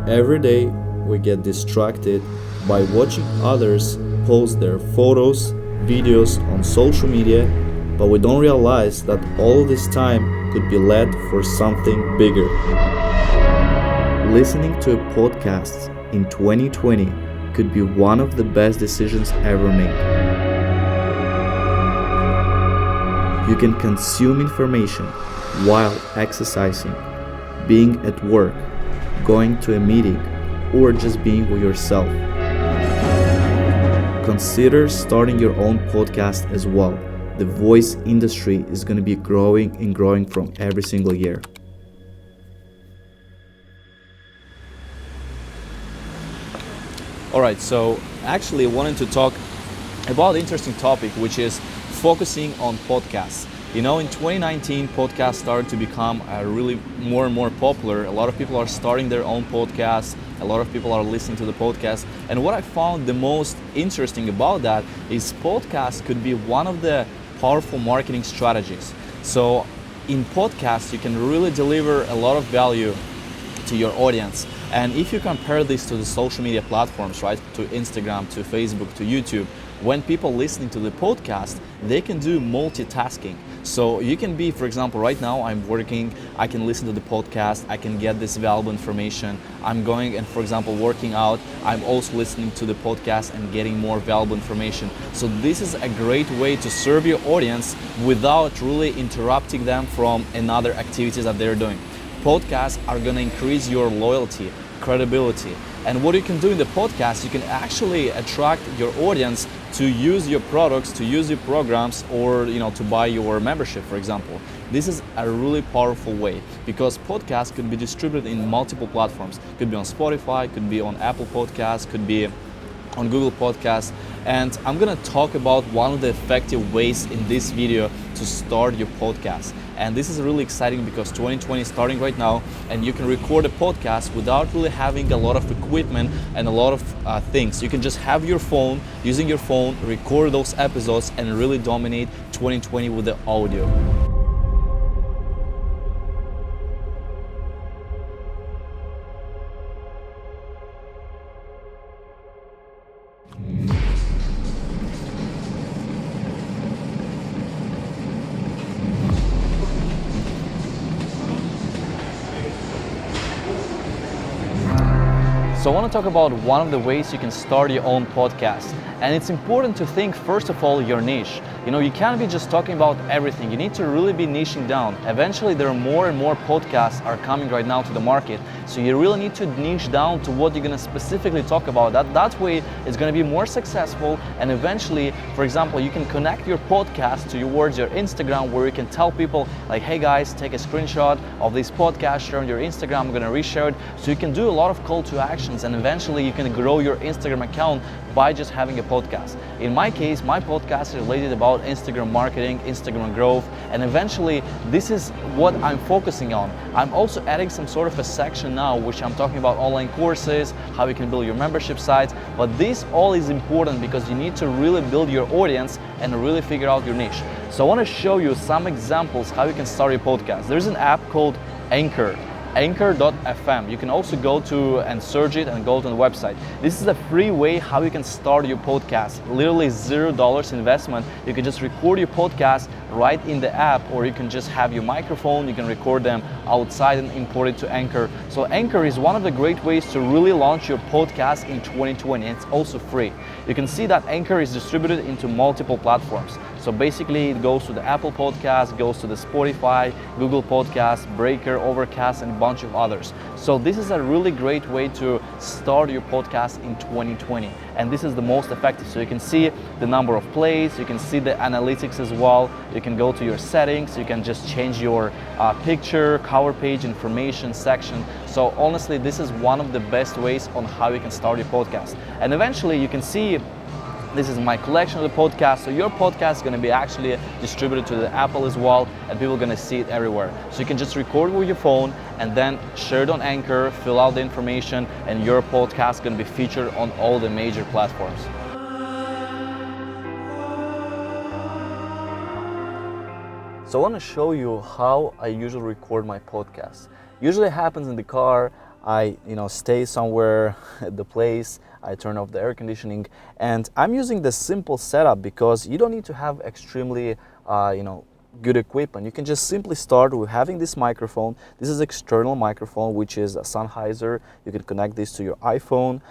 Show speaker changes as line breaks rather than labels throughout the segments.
Every day we get distracted by watching others post their photos, videos on social media, but we don't realize that all this time could be led for something bigger. Listening to a podcast in 2020 could be one of the best decisions ever made. You can consume information while exercising, being at work, going to a meeting, or just being with yourself. Consider starting your own podcast as well. The voice industry is going to be growing and growing from every single year.
Alright, so actually I wanted to talk about an interesting topic, which is focusing on podcasts. You know, in 2019, podcasts started to become really more and more popular. A lot of people are starting their own podcasts. A lot of people are listening to the podcast. And what I found the most interesting about that is podcasts could be one of the powerful marketing strategies. So in podcasts, you can really deliver a lot of value to your audience. And if you compare this to the social media platforms, right, to Instagram, to Facebook, to YouTube, when people listening to the podcast, they can do multitasking. So you can be, for example, right now I'm working, I can listen to the podcast, I can get this valuable information. I'm going and, for example, working out, I'm also listening to the podcast and getting more valuable information. So this is a great way to serve your audience without really interrupting them from another activities that they're doing. Podcasts are going to increase your loyalty, credibility. And what you can do in the podcast, you can actually attract your audience to use your products, to use your programs, or to buy your membership, for example. This is a really powerful way because podcasts could be distributed in multiple platforms. Could be on Spotify, could be on Apple Podcasts, could be on Google Podcasts. And I'm gonna talk about one of the effective ways in this video to start your podcast. And this is really exciting because 2020 is starting right now and you can record a podcast without really having a lot of equipment and a lot of things. You can just have your phone, using your phone, record those episodes and really dominate 2020 with the audio. So I want to talk about one of the ways you can start your own podcast. And it's important to think, first of all, your niche. You can't be just talking about everything. You need to really be niching down. Eventually, there are more and more podcasts are coming right now to the market. So you really need to niche down to what you're going to specifically talk about. That way, it's going to be more successful. And eventually, for example, you can connect your podcast towards your Instagram where you can tell people like, hey guys, take a screenshot of this podcast, share on your Instagram, I'm going to reshare it. So you can do a lot of call to actions and eventually you can grow your Instagram account by just having a podcast. In my case, my podcast is related about Instagram marketing, Instagram growth, and eventually this is what I'm focusing on. I'm also adding some sort of a section now which I'm talking about online courses, how you can build your membership sites, but this all is important because you need to really build your audience and really figure out your niche. So I want to show you some examples how you can start your podcast. There's an app called Anchor.fm. You can also go to and search it and go to the website. This is a free way how you can start your podcast. Literally $0 investment. You can just record your podcast right in the app, or you can just have your microphone, you can record them outside and import it to Anchor. So Anchor is one of the great ways to really launch your podcast in 2020. It's also free. You can see that Anchor is distributed into multiple platforms. So basically it goes to the Apple Podcast, goes to the Spotify, Google Podcast, Breaker, Overcast, and a bunch of others. So this is a really great way to start your podcast in 2020. And this is the most effective. So you can see the number of plays, you can see the analytics as well. You can go to your settings, you can just change your picture, cover page, information section. So honestly, this is one of the best ways on how you can start your podcast. And eventually you can see this is my collection of the podcast. So your podcast is going to be actually distributed to the Apple as well, and people are going to see it everywhere. So you can just record with your phone and then share it on Anchor, fill out the information, and your podcast is going to be featured on all the major platforms. So I want to show you how I usually record my podcast. Usually it happens in the car. I stay somewhere at the place, I turn off the air conditioning, and I'm using the simple setup because you don't need to have extremely good equipment. You can just simply start with having this microphone. This is external microphone, which is a Sennheiser. You can connect this to your iPhone.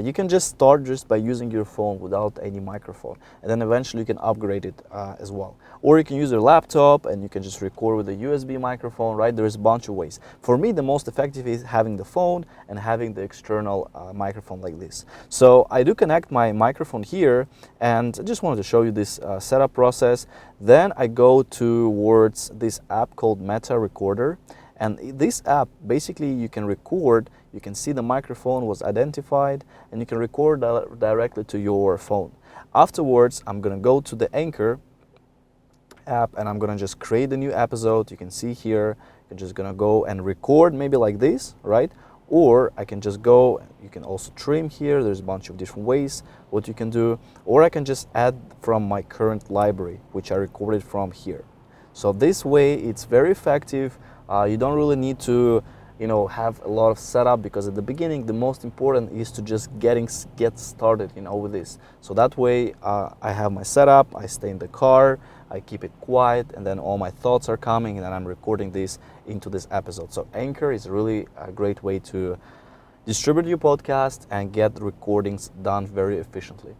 You can just start just by using your phone without any microphone, and then eventually you can upgrade it as well. Or you can use your laptop and you can just record with a USB microphone, right? There's a bunch of ways. For me, the most effective is having the phone and having the external microphone like this. So I do connect my microphone here, and I just wanted to show you this setup process. Then I go towards this app called Meta Recorder, and this app, basically you can record, you can see the microphone was identified, and you can record directly to your phone. Afterwards, I'm gonna go to the Anchor app and I'm gonna just create a new episode. You can see here, you're just gonna go and record maybe like this, right? Or I can just go, you can also trim here, there's a bunch of different ways what you can do, or I can just add from my current library, which I recorded from here. So this way it's very effective. You don't really need to have a lot of setup, because at the beginning the most important is to just get started with this. So that way I have my setup, I stay in the car, I keep it quiet, and then all my thoughts are coming, and then I'm recording this into this episode. So Anchor is really a great way to distribute your podcast and get recordings done very efficiently.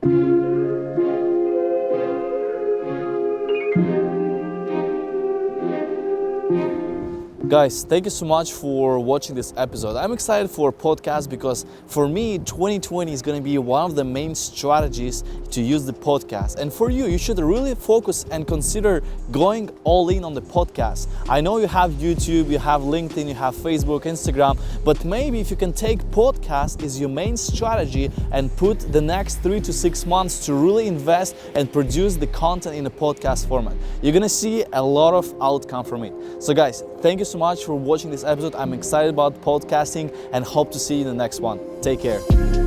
Guys, thank you so much for watching this episode. I'm excited for podcast because for me, 2020 is going to be one of the main strategies to use the podcast. And for you, you should really focus and consider going all in on the podcast. I know you have YouTube, you have LinkedIn, you have Facebook, Instagram, but maybe if you can take podcast as your main strategy and put the next 3 to 6 months to really invest and produce the content in a podcast format, you're going to see a lot of outcome from it. So guys, thank you so much for watching this episode. I'm excited about podcasting and hope to see you in the next one. Take care.